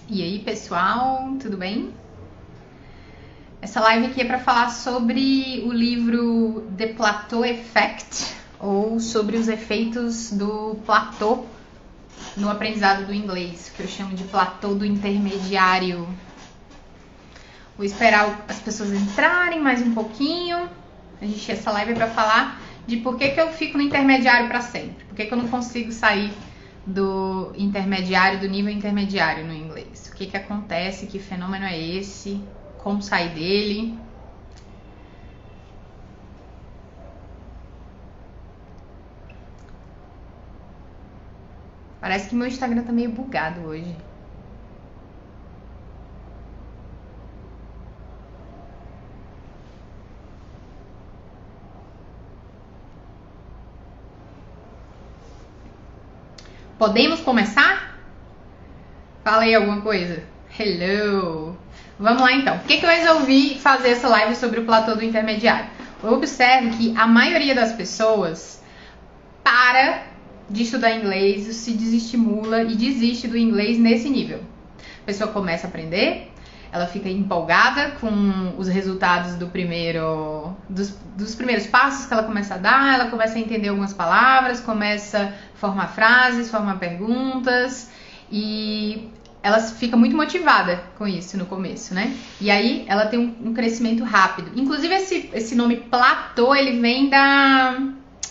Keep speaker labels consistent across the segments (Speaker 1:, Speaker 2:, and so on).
Speaker 1: E aí, pessoal, tudo bem? Essa live aqui é para falar sobre o livro The Plateau Effect, ou sobre os efeitos do platô no aprendizado do inglês, que eu chamo de platô do intermediário. Vou esperar as pessoas entrarem mais um pouquinho. Essa live é para falar de por que eu fico no intermediário para sempre, por que eu não consigo sair do intermediário, do nível intermediário no inglês. O que acontece, que fenômeno é esse, como sair dele. Parece que meu Instagram tá meio bugado hoje. Podemos começar? Fala aí alguma coisa. Hello! Vamos lá então. Por que eu resolvi fazer essa live sobre o platô do intermediário? Eu observo que a maioria das pessoas para de estudar inglês, se desestimula e desiste do inglês nesse nível. A pessoa começa a aprender, ela fica empolgada com os resultados dos primeiros passos que ela começa a dar, ela começa a entender algumas palavras, começa a formar frases, formar perguntas e ela fica muito motivada com isso no começo, né? E aí ela tem um crescimento rápido. Inclusive esse nome platô, ele vem da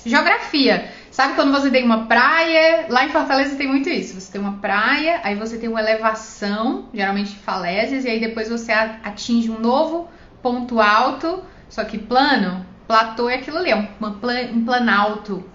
Speaker 1: geografia. Sabe quando você tem uma praia? Lá em Fortaleza tem muito isso. Você tem uma praia, aí você tem uma elevação, geralmente falésias, e aí depois você atinge um novo ponto alto, só que plano. Platô é aquilo ali, é um planalto,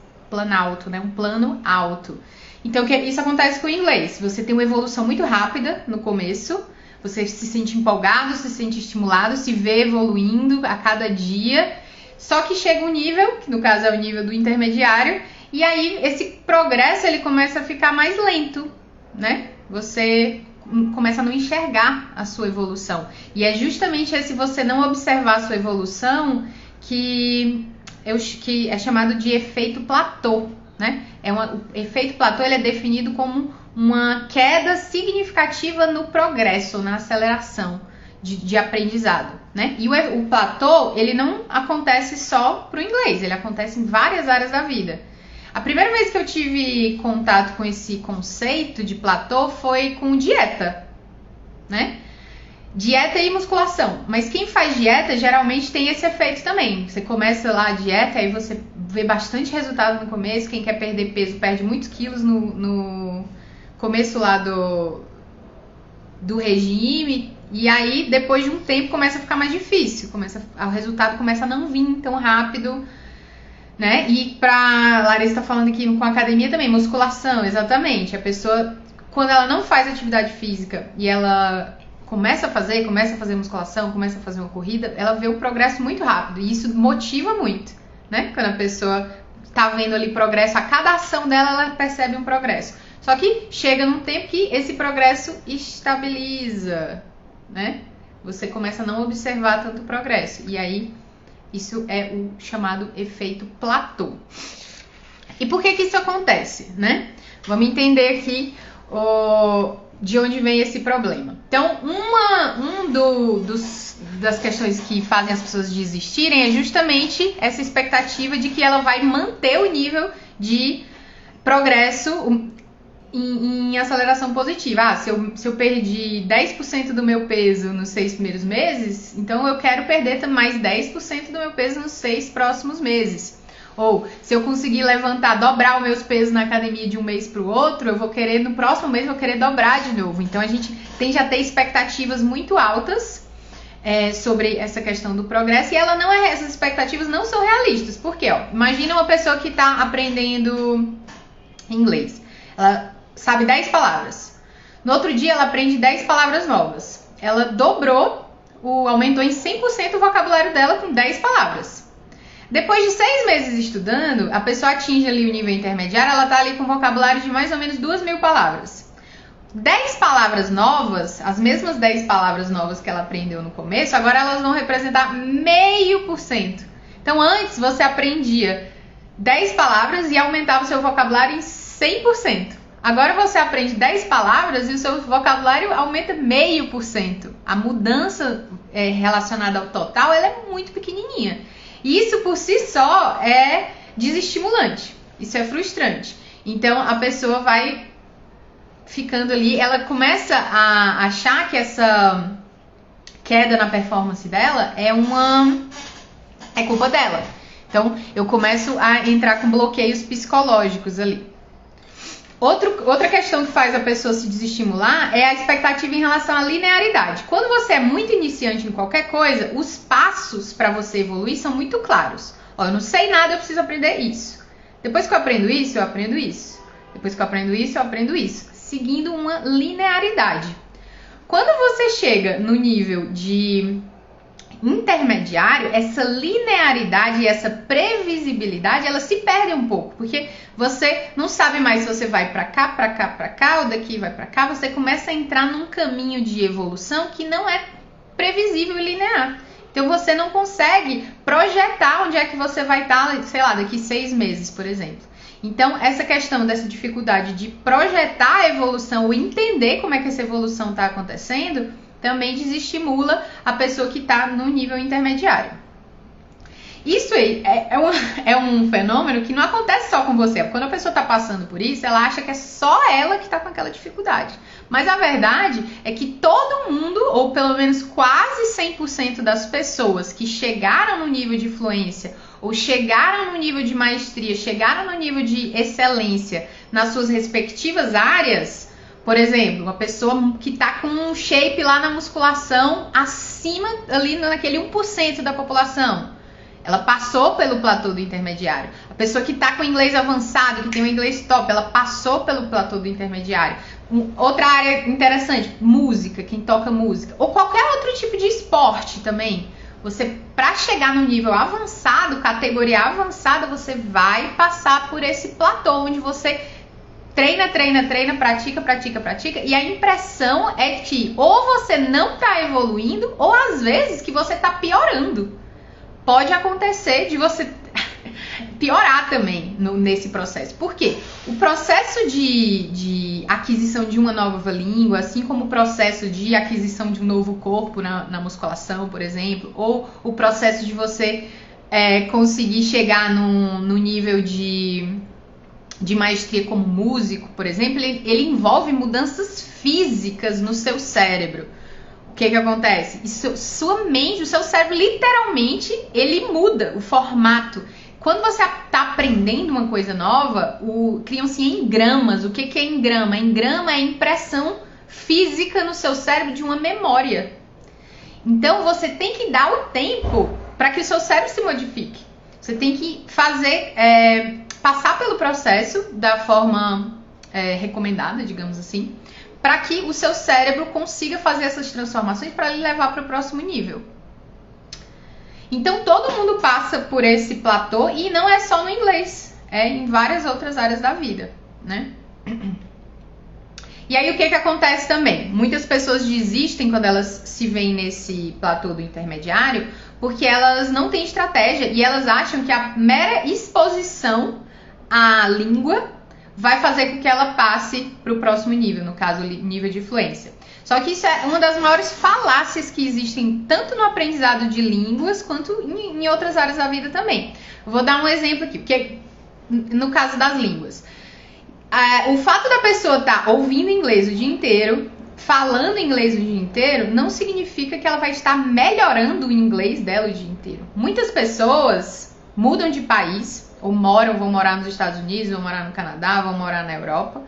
Speaker 1: né? Um plano alto. Então isso acontece com o inglês. Você tem uma evolução muito rápida no começo, você se sente empolgado, se sente estimulado, se vê evoluindo a cada dia. Só que chega um nível, que no caso é o nível do intermediário, e aí esse progresso ele começa a ficar mais lento, né? Você começa a não enxergar a sua evolução. E é justamente esse você não observar a sua evolução que é chamado de efeito platô, né? O efeito platô ele é definido como uma queda significativa no progresso, na aceleração de aprendizado, né? E o platô, ele não acontece só pro inglês, ele acontece em várias áreas da vida. A primeira vez que eu tive contato com esse conceito de platô foi com dieta, né? Dieta e musculação. Mas quem faz dieta geralmente tem esse efeito também. Você começa lá a dieta, aí você vê bastante resultado no começo. Quem quer perder peso perde muitos quilos no começo lá do regime. E aí, depois de um tempo, começa a ficar mais difícil. O resultado começa a não vir tão rápido, né? E pra Larissa tá falando aqui com a academia também, musculação, exatamente. A pessoa, quando ela não faz atividade física e ela começa a fazer musculação, começa a fazer uma corrida, ela vê o progresso muito rápido. E isso motiva muito, né? Quando a pessoa tá vendo ali progresso, a cada ação dela, ela percebe um progresso. Só que chega num tempo que esse progresso estabiliza, né? Você começa a não observar tanto progresso. E aí, isso é o chamado efeito platô. E por que isso acontece, né? Vamos entender aqui de onde vem esse problema. Então, das questões que fazem as pessoas desistirem é justamente essa expectativa de que ela vai manter o nível de progresso em aceleração positiva. Se eu perdi 10% do meu peso nos 6 primeiros meses, então eu quero perder mais 10% do meu peso nos 6 próximos meses. Ou se eu conseguir dobrar os meus pesos na academia de um mês para o outro, no próximo mês eu vou querer dobrar de novo. Então a gente tende a ter expectativas muito altas sobre essa questão do progresso, e essas expectativas não são realistas. Por quê? Imagina uma pessoa que está aprendendo inglês. Ela sabe 10 palavras. No outro dia ela aprende 10 palavras novas. Ela aumentou em 100% o vocabulário dela com 10 palavras. Depois de 6 meses estudando, a pessoa atinge ali o nível intermediário, ela está ali com um vocabulário de mais ou menos 2.000 palavras. 10 palavras novas, as mesmas 10 palavras novas que ela aprendeu no começo, agora elas vão representar 0,5%. Então antes você aprendia 10 palavras e aumentava o seu vocabulário em 100%. Agora você aprende 10 palavras e o seu vocabulário aumenta 0,5%. A mudança relacionada ao total, ela é muito pequenininha. E isso por si só é desestimulante. Isso é frustrante. Então a pessoa vai ficando ali, ela começa a achar que essa queda na performance dela é culpa dela. Então eu começo a entrar com bloqueios psicológicos ali. Outra questão que faz a pessoa se desestimular é a expectativa em relação à linearidade. Quando você é muito iniciante em qualquer coisa, os passos para você evoluir são muito claros. Ó, eu não sei nada, eu preciso aprender isso. Depois que eu aprendo isso, eu aprendo isso. Depois que eu aprendo isso, eu aprendo isso. Seguindo uma linearidade. Quando você chega no nível de intermediário, essa linearidade e essa previsibilidade, ela se perde um pouco, porque você não sabe mais se você vai para cá, para cá, para cá, ou daqui vai para cá, você começa a entrar num caminho de evolução que não é previsível e linear. Então você não consegue projetar onde é que você vai estar, sei lá, daqui 6 meses, por exemplo. Então essa questão dessa dificuldade de projetar a evolução ou entender como é que essa evolução está acontecendo também desestimula a pessoa que está no nível intermediário. Isso aí é um fenômeno que não acontece só com você. Quando a pessoa está passando por isso, ela acha que é só ela que está com aquela dificuldade. Mas a verdade é que todo mundo, ou pelo menos quase 100% das pessoas que chegaram no nível de fluência, ou chegaram no nível de maestria, chegaram no nível de excelência nas suas respectivas áreas. Por exemplo, uma pessoa que está com um shape lá na musculação acima, ali naquele 1% da população. Ela passou pelo platô do intermediário. A pessoa que está com inglês avançado, que tem um inglês top, ela passou pelo platô do intermediário. Outra área interessante, música, quem toca música. Ou qualquer outro tipo de esporte também. Você, para chegar no nível avançado, categoria avançada, você vai passar por esse platô, onde você treina, pratica, e a impressão é que ou você não está evoluindo, ou às vezes que você está piorando. Pode acontecer de você piorar também nesse processo. Por quê? O processo de aquisição de uma nova língua, assim como o processo de aquisição de um novo corpo na musculação, por exemplo, ou o processo de você conseguir chegar no nível de maestria como músico, por exemplo, ele envolve mudanças físicas no seu cérebro. O que acontece? Sua mente, o seu cérebro, literalmente, ele muda o formato. Quando você está aprendendo uma coisa nova, criam-se engramas. O que é engrama? Engrama é a impressão física no seu cérebro de uma memória. Então, você tem que dar o tempo para que o seu cérebro se modifique. Você tem que fazer, passar pelo processo da forma recomendada, digamos assim, para que o seu cérebro consiga fazer essas transformações para ele levar para o próximo nível. Então, todo mundo passa por esse platô e não é só no inglês, é em várias outras áreas da vida, né? E aí, o que acontece também? Muitas pessoas desistem quando elas se veem nesse platô do intermediário porque elas não têm estratégia e elas acham que a mera exposição à língua vai fazer com que ela passe para o próximo nível, no caso, nível de fluência. Só que isso é uma das maiores falácias que existem tanto no aprendizado de línguas quanto em outras áreas da vida também. Eu vou dar um exemplo aqui, porque no caso das línguas, o fato da pessoa estar ouvindo inglês o dia inteiro, falando inglês o dia inteiro, não significa que ela vai estar melhorando o inglês dela o dia inteiro. Muitas pessoas mudam de país, ou vão morar nos Estados Unidos, vão morar no Canadá, vão morar na Europa,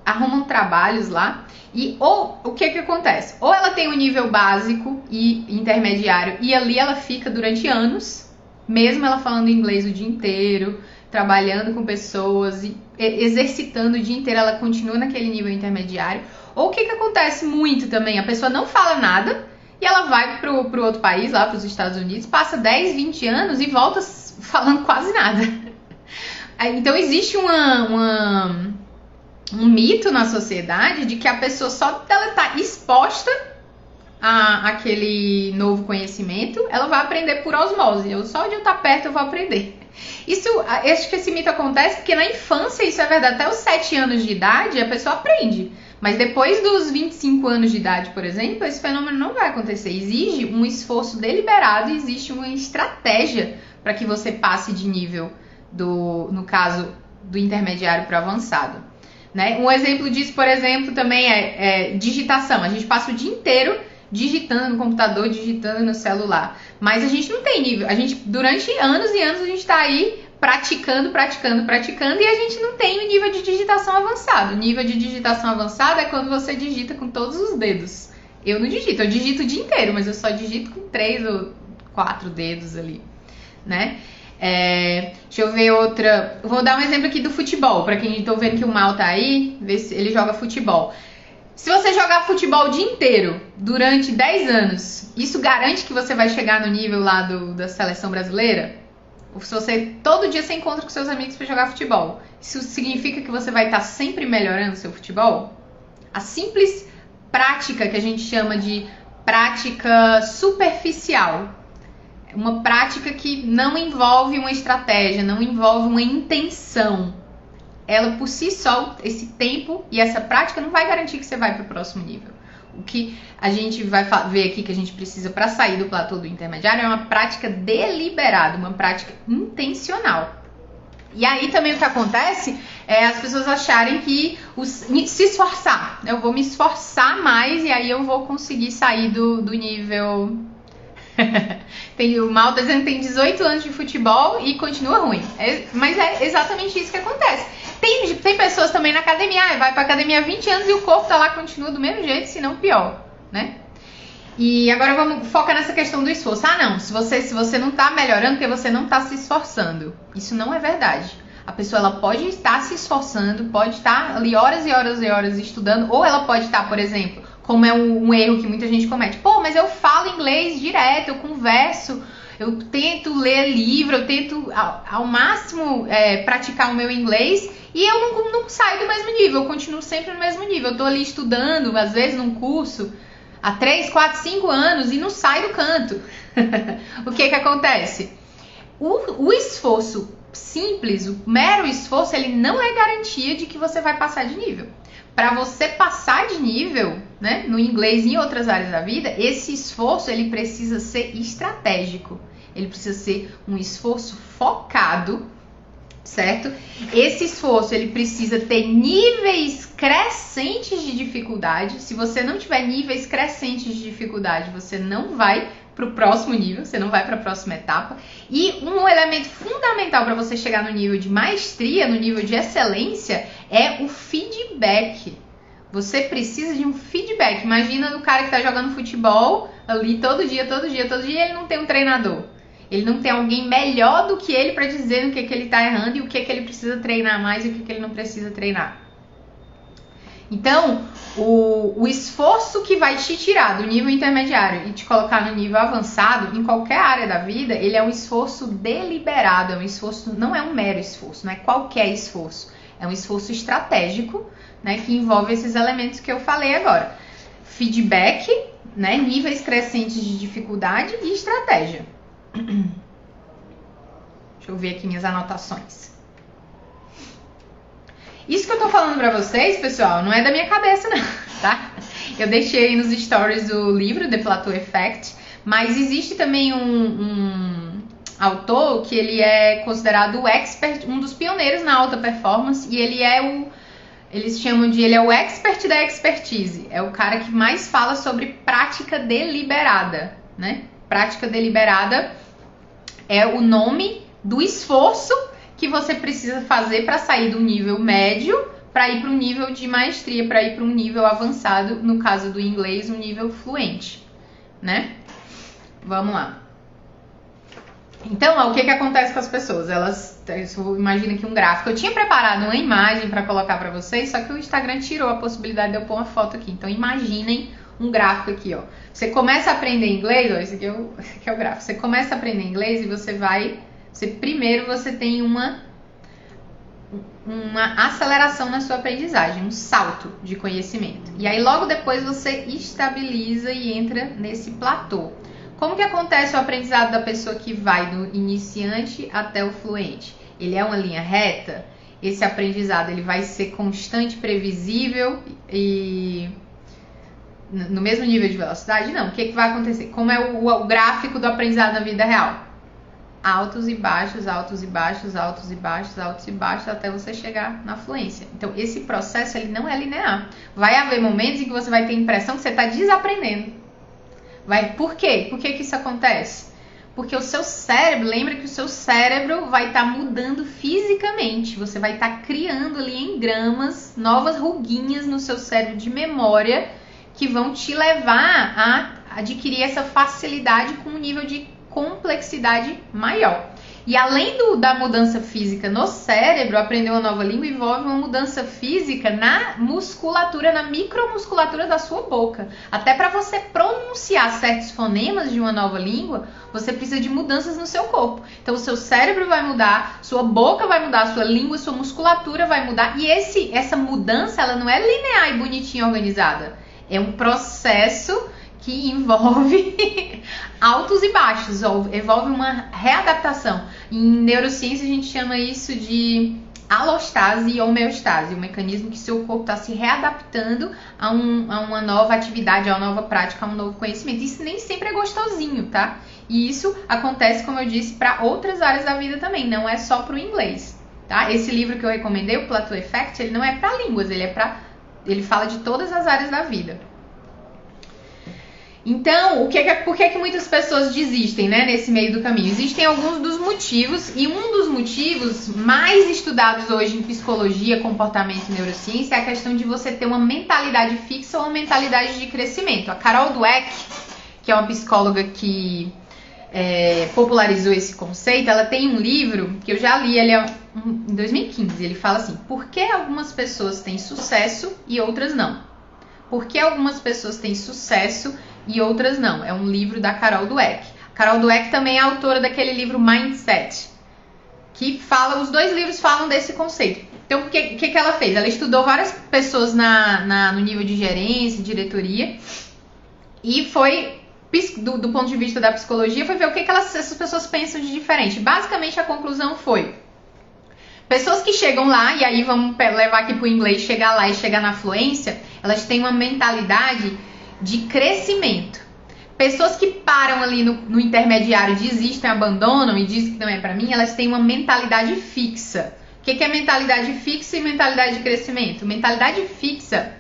Speaker 1: arrumam trabalhos lá, e o que acontece? Ou ela tem um nível básico e intermediário, e ali ela fica durante anos, mesmo ela falando inglês o dia inteiro, trabalhando com pessoas, e exercitando o dia inteiro, ela continua naquele nível intermediário. Ou o que acontece muito também? A pessoa não fala nada, e ela vai pro outro país, lá para os Estados Unidos, passa 10, 20 anos e volta falando quase nada. Então existe um mito na sociedade de que a pessoa só dela estar exposta àquele novo conhecimento, ela vai aprender por osmose. Só de eu estar perto eu vou aprender. Acho que esse mito acontece porque na infância isso é verdade. Até os 7 anos de idade a pessoa aprende. Mas depois dos 25 anos de idade, por exemplo, esse fenômeno não vai acontecer. Exige um esforço deliberado, existe uma estratégia para que você passe de nível no caso do intermediário para o avançado. Né? Um exemplo disso, por exemplo, também é digitação. A gente passa o dia inteiro digitando no computador, digitando no celular. Mas a gente não tem nível. Durante anos e anos, a gente está aí praticando, e a gente não tem o nível de digitação avançado. O nível de digitação avançado é quando você digita com todos os dedos. Eu não digito, eu digito o dia inteiro, mas eu só digito com 3 ou 4 dedos ali, né? Deixa eu ver outra. Vou dar um exemplo aqui do futebol, para quem tô vendo que o Mal tá aí, ver se ele joga futebol. Se você jogar futebol o dia inteiro, durante 10 anos, isso garante que você vai chegar no nível lá da seleção brasileira? Ou se você todo dia se encontra com seus amigos para jogar futebol, isso significa que você vai estar sempre melhorando seu futebol? A simples prática que a gente chama de prática superficial, uma prática que não envolve uma estratégia, não envolve uma intenção, ela por si só, esse tempo e essa prática não vai garantir que você vai para o próximo nível. O que a gente vai ver aqui que a gente precisa para sair do platô do intermediário é uma prática deliberada, uma prática intencional. E aí também o que acontece é as pessoas acharem que se esforçar. Eu vou me esforçar mais e aí eu vou conseguir sair do nível... O Mal tá dizendo que tem 18 anos de futebol e continua ruim. Mas é exatamente isso que acontece. Tem pessoas também na academia, vai pra academia há 20 anos e o corpo tá lá, continua do mesmo jeito, se não pior, né? E agora vamos focar nessa questão do esforço. Não, se você não tá melhorando porque você não tá se esforçando. Isso não é verdade. A pessoa ela pode estar se esforçando, pode estar ali horas e horas e horas estudando, ou ela pode estar, por exemplo, como é um erro que muita gente comete. Pô, mas eu falo inglês direto, eu converso, eu tento ler livro, eu tento ao máximo praticar o meu inglês e eu não saio do mesmo nível, eu continuo sempre no mesmo nível. Eu tô ali estudando, às vezes num curso, há 3, 4, 5 anos e não sai do canto. O que acontece? O esforço simples, o mero esforço, ele não é garantia de que você vai passar de nível. Para você passar de nível, né, no inglês e em outras áreas da vida, esse esforço ele precisa ser estratégico. Ele precisa ser um esforço focado, certo? Esse esforço ele precisa ter níveis crescentes de dificuldade. Se você não tiver níveis crescentes de dificuldade, você não vai para o próximo nível, você não vai para a próxima etapa. E um elemento fundamental para você chegar no nível de maestria, no nível de excelência, é o feedback. Você precisa de um feedback. Imagina o cara que está jogando futebol ali todo dia, e ele não tem um treinador. Ele não tem alguém melhor do que ele para dizer no que ele está errando e o que ele precisa treinar mais e o que ele não precisa treinar. Então, o esforço que vai te tirar do nível intermediário e te colocar no nível avançado, em qualquer área da vida, ele é um esforço deliberado, não é um mero esforço, não é qualquer esforço. É um esforço estratégico, né, que envolve esses elementos que eu falei agora. Feedback, né, níveis crescentes de dificuldade e estratégia. Deixa eu ver aqui minhas anotações. Isso que eu tô falando pra vocês, pessoal, não é da minha cabeça não, tá? Eu deixei aí nos stories o livro The Plateau Effect, mas existe também um autor que ele é considerado o expert, um dos pioneiros na alta performance, e ele é o expert da expertise, é o cara que mais fala sobre prática deliberada, né? Prática deliberada é o nome do esforço que você precisa fazer para sair do nível médio para ir para um nível de maestria, para ir para um nível avançado, no caso do inglês, um nível fluente, né? Vamos lá. Então, o que acontece com as pessoas? Imagina aqui um gráfico. Eu tinha preparado uma imagem para colocar para vocês, só que o Instagram tirou a possibilidade de eu pôr uma foto aqui. Então, imaginem um gráfico aqui, ó. Você começa a aprender inglês, ó, esse aqui é o gráfico. Você começa a aprender inglês e primeiro você tem uma aceleração na sua aprendizagem, um salto de conhecimento. E aí logo depois você estabiliza e entra nesse platô. Como que acontece o aprendizado da pessoa que vai do iniciante até o fluente? Ele é uma linha reta? Esse aprendizado ele vai ser constante, previsível e no mesmo nível de velocidade? Não. O que vai acontecer? Como é o gráfico do aprendizado na vida real? Altos e baixos, altos e baixos, altos e baixos, altos e baixos, até você chegar na fluência. Então, esse processo ele não é linear. Vai haver momentos em que você vai ter a impressão que você está desaprendendo. Por quê? Por que isso acontece? Porque o seu cérebro, lembra que o seu cérebro vai estar mudando fisicamente. Você vai estar criando ali em gramas novas ruguinhas no seu cérebro de memória que vão te levar a adquirir essa facilidade com um nível de complexidade maior. E além da mudança física no cérebro, aprender uma nova língua envolve uma mudança física na musculatura, na micromusculatura da sua boca. Até para você pronunciar certos fonemas de uma nova língua, você precisa de mudanças no seu corpo. Então, o seu cérebro vai mudar, sua boca vai mudar, sua língua, sua musculatura vai mudar. E essa mudança, ela não é linear e bonitinha organizada. É um processo que envolve altos e baixos, envolve uma readaptação. Em neurociência a gente chama isso de alostase e homeostase, o mecanismo que seu corpo está se readaptando a uma nova atividade, a uma nova prática, a um novo conhecimento. Isso nem sempre é gostosinho, tá? E isso acontece, como eu disse, para outras áreas da vida também, não é só para o inglês, tá? Esse livro que eu recomendei, o Plateau Effect, ele não é para línguas, ele fala de todas as áreas da vida. Então, por que muitas pessoas desistem, né, nesse meio do caminho? Existem alguns dos motivos, e um dos motivos mais estudados hoje em psicologia, comportamento e neurociência é a questão de você ter uma mentalidade fixa ou uma mentalidade de crescimento. A Carol Dweck, que é uma psicóloga que popularizou esse conceito, ela tem um livro que eu já li, ele é em 2015, ele fala assim: por que algumas pessoas têm sucesso e outras não? Por que algumas pessoas têm sucesso e outras não? É um livro da Carol Dweck. A Carol Dweck também é autora daquele livro Mindset, que os dois livros falam desse conceito. Então, o que ela fez? Ela estudou várias pessoas no nível de gerência, diretoria, e foi, do ponto de vista da psicologia, foi ver o que essas pessoas pensam de diferente. Basicamente, a conclusão foi: pessoas que chegam lá, e aí vamos levar aqui para o inglês, chegar lá e chegar na fluência, elas têm uma mentalidade de crescimento. Pessoas que param ali no intermediário, desistem, abandonam e dizem que não é para mim, elas têm uma mentalidade fixa. O que é mentalidade fixa e mentalidade de crescimento? Mentalidade fixa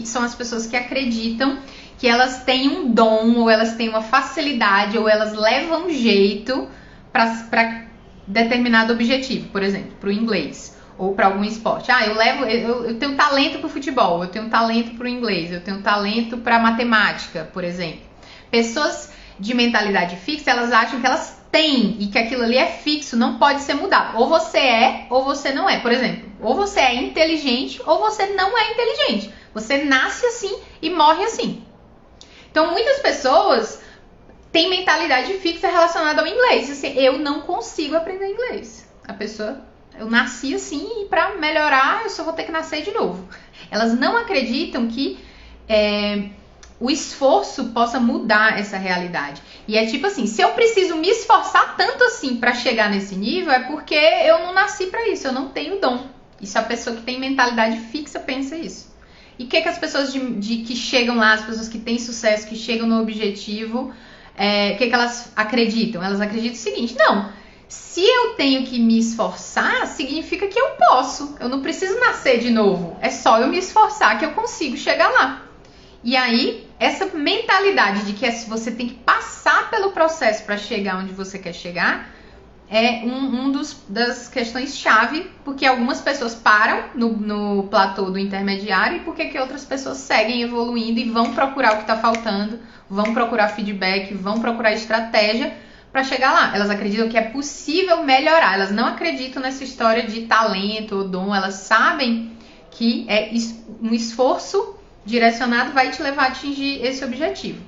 Speaker 1: são as pessoas que acreditam que elas têm um dom, ou elas têm uma facilidade, ou elas levam jeito para determinado objetivo, por exemplo, para o inglês ou para algum esporte. Eu tenho talento para o futebol, eu tenho talento para o inglês, eu tenho talento para matemática, por exemplo. Pessoas de mentalidade fixa, elas acham que elas têm e que aquilo ali é fixo, não pode ser mudado. Ou você é, ou você não é. Por exemplo, ou você é inteligente, ou você não é inteligente. Você nasce assim e morre assim. Então, muitas pessoas têm mentalidade fixa relacionada ao inglês. Assim, eu não consigo aprender inglês. Eu nasci assim e para melhorar eu só vou ter que nascer de novo. Elas não acreditam que o esforço possa mudar essa realidade. E é tipo assim, se eu preciso me esforçar tanto assim para chegar nesse nível, é porque eu não nasci para isso, eu não tenho dom. Isso a pessoa que tem mentalidade fixa pensa isso. E o que as pessoas que chegam lá, as pessoas que têm sucesso, que chegam no objetivo, o que elas acreditam? Elas acreditam o seguinte: não, se eu tenho que me esforçar, significa que eu posso. Eu não preciso nascer de novo. É só eu me esforçar que eu consigo chegar lá. E aí, essa mentalidade de que você tem que passar pelo processo para chegar onde você quer chegar é das questões-chave, porque algumas pessoas param no platô do intermediário e porque que outras pessoas seguem evoluindo e vão procurar o que está faltando, vão procurar feedback, vão procurar estratégia para chegar lá. Elas acreditam que é possível melhorar, elas não acreditam nessa história de talento ou dom, elas sabem que um esforço direcionado vai te levar a atingir esse objetivo.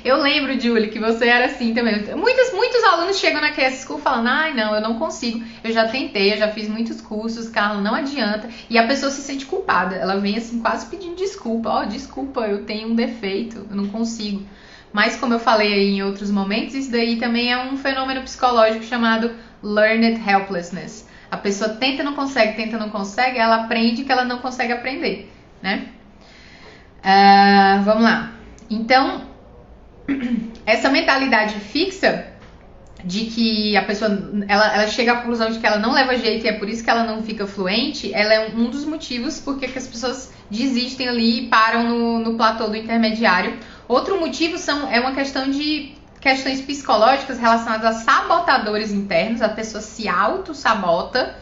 Speaker 1: Eu lembro, Julie, que você era assim também. Muitos alunos chegam na KS School falando, ai, não, eu não consigo, eu já tentei, eu já fiz muitos cursos, Carla, não adianta. E a pessoa se sente culpada, ela vem assim quase pedindo desculpa. Desculpa, eu tenho um defeito, eu não consigo. Mas como eu falei aí em outros momentos, isso daí também é um fenômeno psicológico chamado learned helplessness. A pessoa tenta, não consegue, ela aprende que ela não consegue aprender, né? Vamos lá. Então, essa mentalidade fixa de que a pessoa ela chega à conclusão de que ela não leva jeito e é por isso que ela não fica fluente, ela é um dos motivos porque que as pessoas desistem ali e param no platô do intermediário. Outro motivo é uma questão de questões psicológicas relacionadas a sabotadores internos. A pessoa se auto-sabota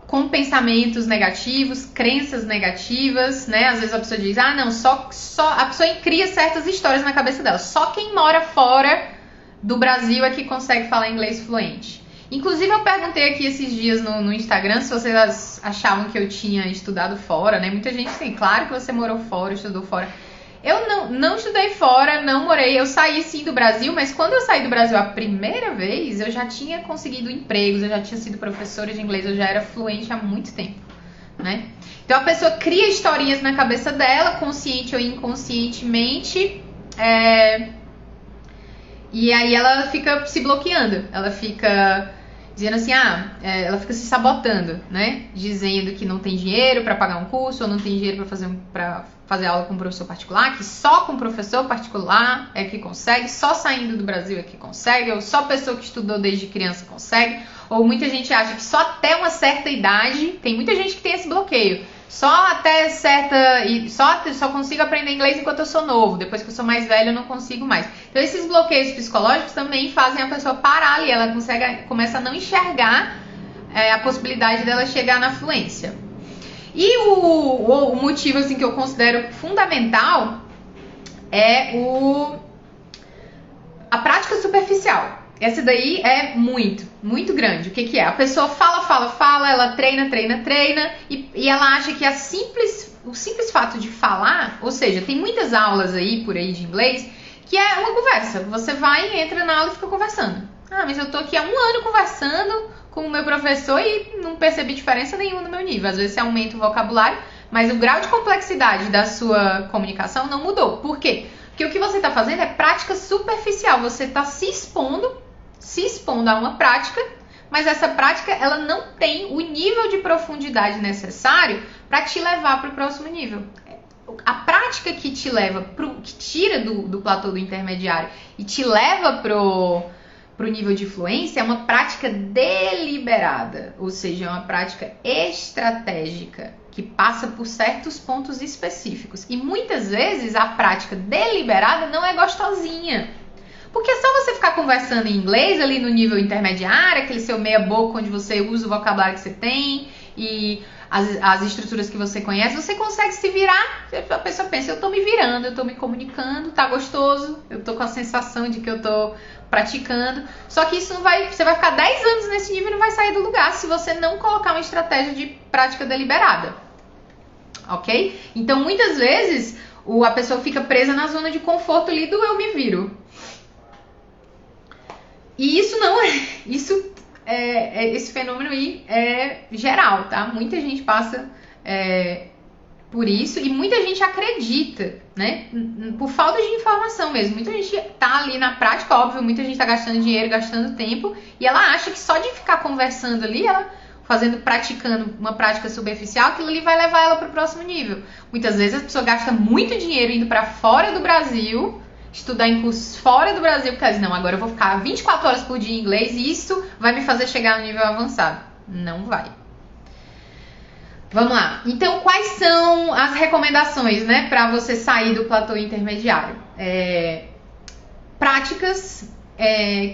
Speaker 1: com pensamentos negativos, crenças negativas, né? Às vezes a pessoa diz, não, só a pessoa cria certas histórias na cabeça dela. Só quem mora fora do Brasil é que consegue falar inglês fluente. Inclusive eu perguntei aqui esses dias no Instagram se vocês achavam que eu tinha estudado fora, né? Muita gente tem, claro que você morou fora, estudou fora. Eu não estudei fora, não morei, eu saí sim do Brasil, mas quando eu saí do Brasil a primeira vez, eu já tinha conseguido empregos, eu já tinha sido professora de inglês, eu já era fluente há muito tempo, né? Então a pessoa cria historinhas na cabeça dela, consciente ou inconscientemente, e aí ela fica se bloqueando, ela fica dizendo assim, ela fica se sabotando, né? Dizendo que não tem dinheiro para pagar um curso, ou não tem dinheiro para fazer aula com um professor particular, que só com professor particular é que consegue, só saindo do Brasil é que consegue, ou só pessoa que estudou desde criança consegue, ou muita gente acha que só até uma certa idade, tem muita gente que tem esse bloqueio, só até certa, só consigo aprender inglês enquanto eu sou novo, depois que eu sou mais velho eu não consigo mais. Então esses bloqueios psicológicos também fazem a pessoa parar ali, ela começa a não enxergar a possibilidade dela chegar na fluência. E o motivo assim, que eu considero fundamental é a prática superficial. Essa daí é muito grande. O que é? A pessoa fala, ela treina e ela acha que o simples fato de falar, ou seja, tem muitas aulas aí por aí de inglês que é uma conversa. Você vai, entra na aula e fica conversando. Mas eu tô aqui há um ano conversando com o meu professor e não percebi diferença nenhuma no meu nível. Às vezes você aumenta o vocabulário, mas o grau de complexidade da sua comunicação não mudou. Por quê? Porque o que você está fazendo é prática superficial. Você está se expondo a uma prática, mas essa prática ela não tem o nível de profundidade necessário para te levar para o próximo nível. A prática que te leva, que tira do platô do intermediário e te leva pro nível de fluência é uma prática deliberada, ou seja, é uma prática estratégica que passa por certos pontos específicos. E muitas vezes a prática deliberada não é gostosinha. Porque é só você ficar conversando em inglês ali no nível intermediário, aquele seu meia boca onde você usa o vocabulário que você tem e as estruturas que você conhece, você consegue se virar. A pessoa pensa, eu tô me virando, eu tô me comunicando, tá gostoso, eu tô com a sensação de que eu tô praticando. Só que isso não vai, você vai ficar 10 anos nesse nível e não vai sair do lugar se você não colocar uma estratégia de prática deliberada. Ok? Então, muitas vezes, a pessoa fica presa na zona de conforto ali do eu me viro. E isso não é... esse fenômeno aí é geral, tá? Muita gente passa por isso e muita gente acredita, né? Por falta de informação mesmo. Muita gente tá ali na prática, óbvio, muita gente tá gastando dinheiro, gastando tempo e ela acha que só de ficar conversando ali, ela praticando uma prática superficial, aquilo ali vai levar ela para o próximo nível. Muitas vezes a pessoa gasta muito dinheiro indo para fora do Brasil, estudar em cursos fora do Brasil, porque ela diz, não, agora eu vou ficar 24 horas por dia em inglês e isso vai me fazer chegar no nível avançado. Não vai. Vamos lá. Então, quais são as recomendações, né, para você sair do platô intermediário? Práticas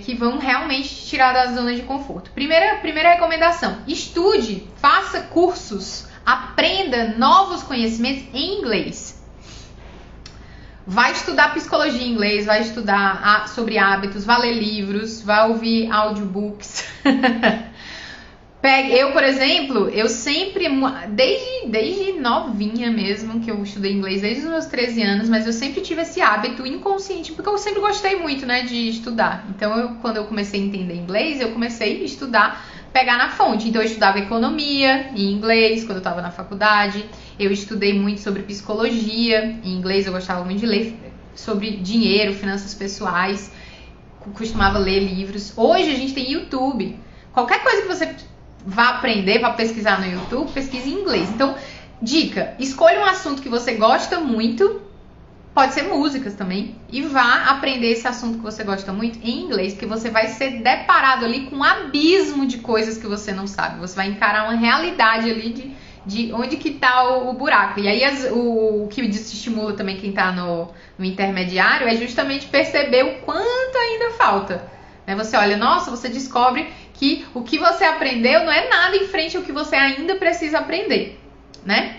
Speaker 1: que vão realmente te tirar da zona de conforto. Primeira recomendação, estude, faça cursos, aprenda novos conhecimentos em inglês. Vai estudar psicologia em inglês, vai estudar sobre hábitos, vai ler livros, vai ouvir audiobooks. Eu, por exemplo, eu sempre, desde novinha mesmo, que eu estudei inglês desde os meus 13 anos, mas eu sempre tive esse hábito inconsciente, porque eu sempre gostei muito, né, de estudar. Então, quando eu comecei a entender inglês, eu comecei a estudar, pegar na fonte. Então, eu estudava economia em inglês, quando eu estava na faculdade. Eu estudei muito sobre psicologia em inglês, eu gostava muito de ler sobre dinheiro, finanças pessoais, costumava ler livros. Hoje, a gente tem YouTube. Qualquer coisa que você vá aprender, vá pesquisar no YouTube, pesquise em inglês. Então, dica, escolha um assunto que você gosta muito, pode ser músicas também, e vá aprender esse assunto que você gosta muito em inglês, porque você vai ser deparado ali com um abismo de coisas que você não sabe. Você vai encarar uma realidade ali de onde que tá o buraco. E aí o que estimula também quem tá no intermediário é justamente perceber o quanto ainda falta. Você olha, nossa, você descobre que o que você aprendeu não é nada em frente ao que você ainda precisa aprender, né?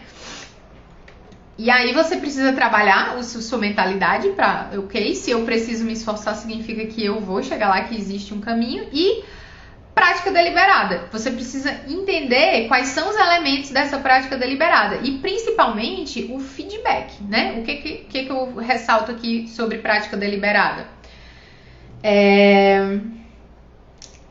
Speaker 1: E aí você precisa trabalhar a sua mentalidade para, ok, se eu preciso me esforçar, significa que eu vou chegar lá, que existe um caminho. E prática deliberada. Você precisa entender quais são os elementos dessa prática deliberada. E principalmente o feedback, né? O que eu ressalto aqui sobre prática deliberada?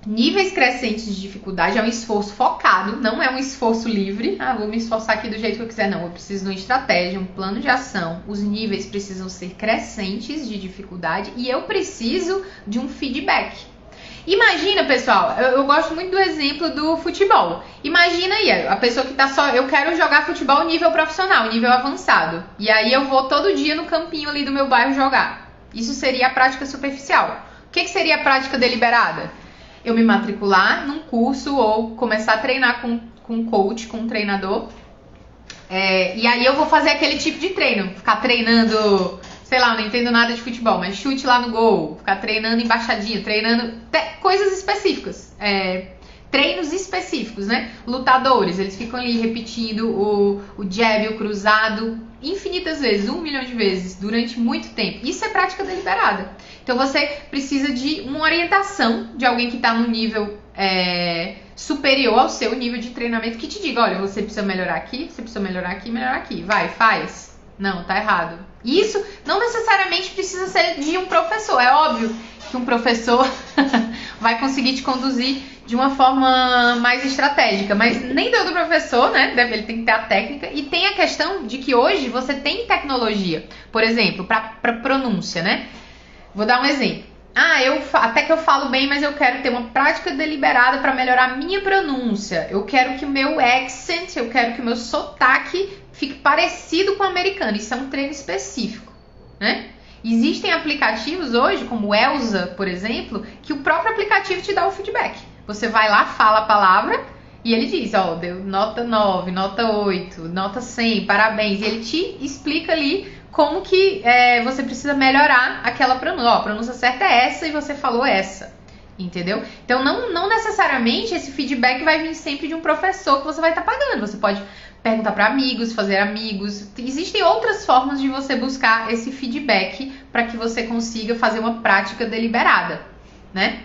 Speaker 1: Níveis crescentes de dificuldade é um esforço focado, não é um esforço livre. Vou me esforçar aqui do jeito que eu quiser. Não, eu preciso de uma estratégia, um plano de ação. Os níveis precisam ser crescentes de dificuldade e eu preciso de um feedback. Imagina, pessoal, eu gosto muito do exemplo do futebol. Imagina aí, a pessoa que tá só, eu quero jogar futebol nível profissional, nível avançado. E aí eu vou todo dia no campinho ali do meu bairro jogar. Isso seria a prática superficial. O que seria a prática deliberada? Eu me matricular num curso ou começar a treinar com um coach, com um treinador. E aí eu vou fazer aquele tipo de treino. Ficar treinando, sei lá, eu não entendo nada de futebol, mas chute lá no gol. Ficar treinando embaixadinha, treinando coisas específicas. Treinos específicos, né? Lutadores, eles ficam ali repetindo o jab, o cruzado, infinitas vezes, 1 milhão de vezes, durante muito tempo. Isso é prática deliberada. Então você precisa de uma orientação de alguém que está no nível superior ao seu nível de treinamento, que te diga, olha, você precisa melhorar aqui, você precisa melhorar aqui, melhorar aqui. Vai, faz. Não, tá errado. Isso não necessariamente precisa ser de um professor. É óbvio que um professor vai conseguir te conduzir de uma forma mais estratégica, mas nem todo professor, né, ele tem que ter a técnica. E tem a questão de que hoje você tem tecnologia, por exemplo, para pronúncia, né? Vou dar um exemplo. Até que eu falo bem, mas eu quero ter uma prática deliberada para melhorar a minha pronúncia. Eu quero que o meu accent, eu quero que o meu sotaque fique parecido com o americano. Isso é um treino específico, né? Existem aplicativos hoje, como o Elsa, por exemplo, que o próprio aplicativo te dá o feedback. Você vai lá, fala a palavra e ele diz, deu nota 9, nota 8, nota 100, parabéns. E ele te explica ali como que você precisa melhorar aquela pronúncia. A pronúncia certa é essa e você falou essa, entendeu? Então, não necessariamente esse feedback vai vir sempre de um professor que você vai estar pagando. Você pode perguntar para amigos, fazer amigos. Existem outras formas de você buscar esse feedback para que você consiga fazer uma prática deliberada, né?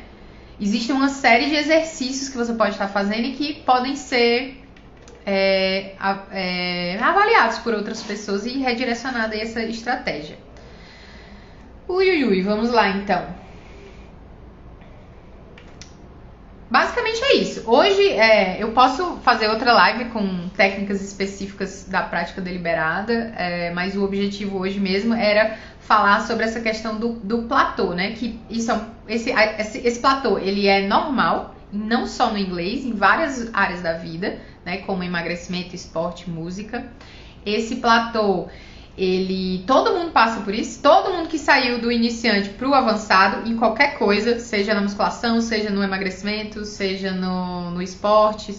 Speaker 1: Existe uma série de exercícios que você pode estar fazendo e que podem ser avaliados por outras pessoas e redirecionada a essa estratégia. Vamos lá então. Basicamente é isso. Hoje eu posso fazer outra live com técnicas específicas da prática deliberada, mas o objetivo hoje mesmo era falar sobre essa questão do platô, né? Que esse platô, ele é normal, não só no inglês, em várias áreas da vida, né? Como emagrecimento, esporte, música. Esse platô, todo mundo passa por isso, todo mundo que saiu do iniciante para o avançado, em qualquer coisa, seja na musculação, seja no emagrecimento, seja no esporte,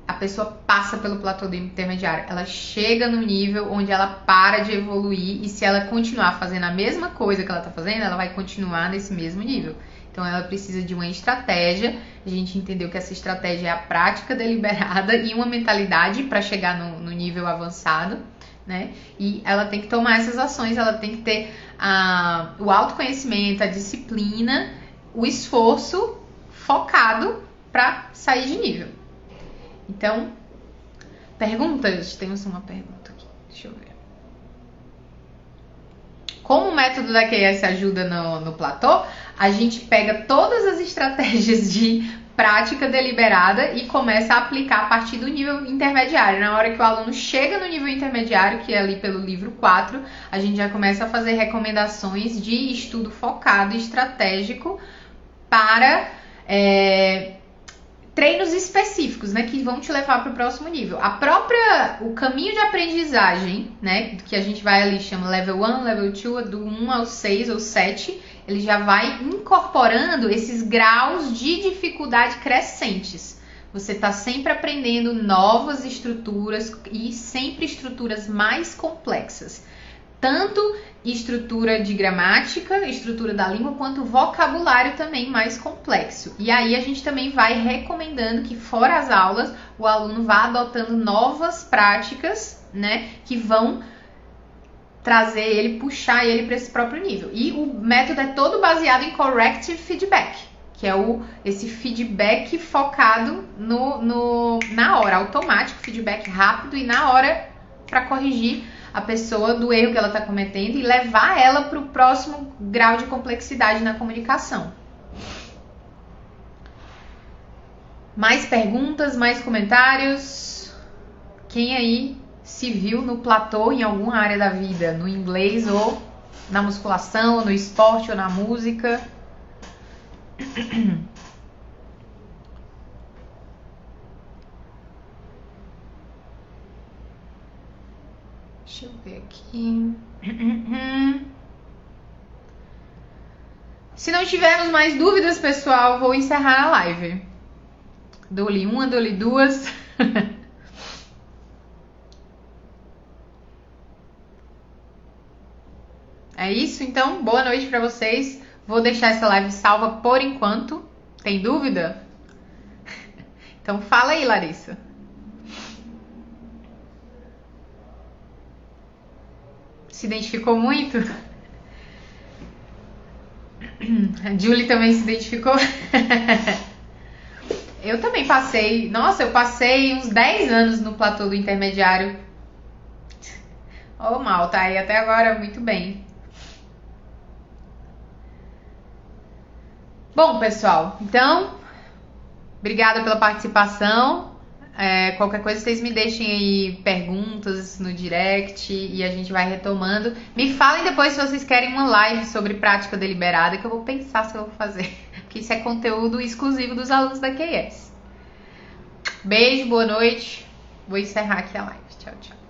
Speaker 1: a pessoa passa pelo platô do intermediário, ela chega no nível onde ela para de evoluir e se ela continuar fazendo a mesma coisa que ela está fazendo, ela vai continuar nesse mesmo nível. Então ela precisa de uma estratégia, a gente entendeu que essa estratégia é a prática deliberada e uma mentalidade para chegar no nível avançado, né? E ela tem que tomar essas ações, ela tem que ter o autoconhecimento, a disciplina, o esforço focado para sair de nível. Então, perguntas? Temos uma pergunta aqui, deixa eu ver. Como o método da QS ajuda no platô, a gente pega todas as estratégias de prática deliberada e começa a aplicar a partir do nível intermediário. Na hora que o aluno chega no nível intermediário, que é ali pelo livro 4, a gente já começa a fazer recomendações de estudo focado e estratégico para treinos específicos, né, que vão te levar para o próximo nível. O caminho de aprendizagem, né, que a gente vai ali, chama level 1, level 2, do 1 ao 6 ou 7, ele já vai incorporando esses graus de dificuldade crescentes. Você está sempre aprendendo novas estruturas e sempre estruturas mais complexas. Tanto estrutura de gramática, estrutura da língua, quanto vocabulário também mais complexo. E aí a gente também vai recomendando que fora as aulas, o aluno vá adotando novas práticas, né, que vão trazer ele, puxar ele para esse próprio nível. E o método é todo baseado em corrective feedback, que é esse feedback focado na hora, automático, feedback rápido e na hora para corrigir a pessoa do erro que ela está cometendo e levar ela para o próximo grau de complexidade na comunicação. Mais perguntas, mais comentários? Quem aí se viu no platô em alguma área da vida, no inglês ou na musculação, ou no esporte ou na música? Deixa eu ver aqui. Se não tivermos mais dúvidas, pessoal, vou encerrar a live. Dou-lhe uma, dou-lhe duas. É isso, então, boa noite para vocês. Vou deixar essa live salva por enquanto. Tem dúvida? Então fala aí, Larissa. Se identificou muito? A Julie também se identificou? Eu também passei... Nossa, eu passei uns 10 anos no platô do intermediário. Ô, mal, tá aí até agora muito bem. Bom, pessoal, então, obrigada pela participação. Qualquer coisa, vocês me deixem aí perguntas no direct e a gente vai retomando. Me falem depois se vocês querem uma live sobre prática deliberada, que eu vou pensar se eu vou fazer, porque isso é conteúdo exclusivo dos alunos da QS. Beijo, boa noite. Vou encerrar aqui a live. Tchau, tchau.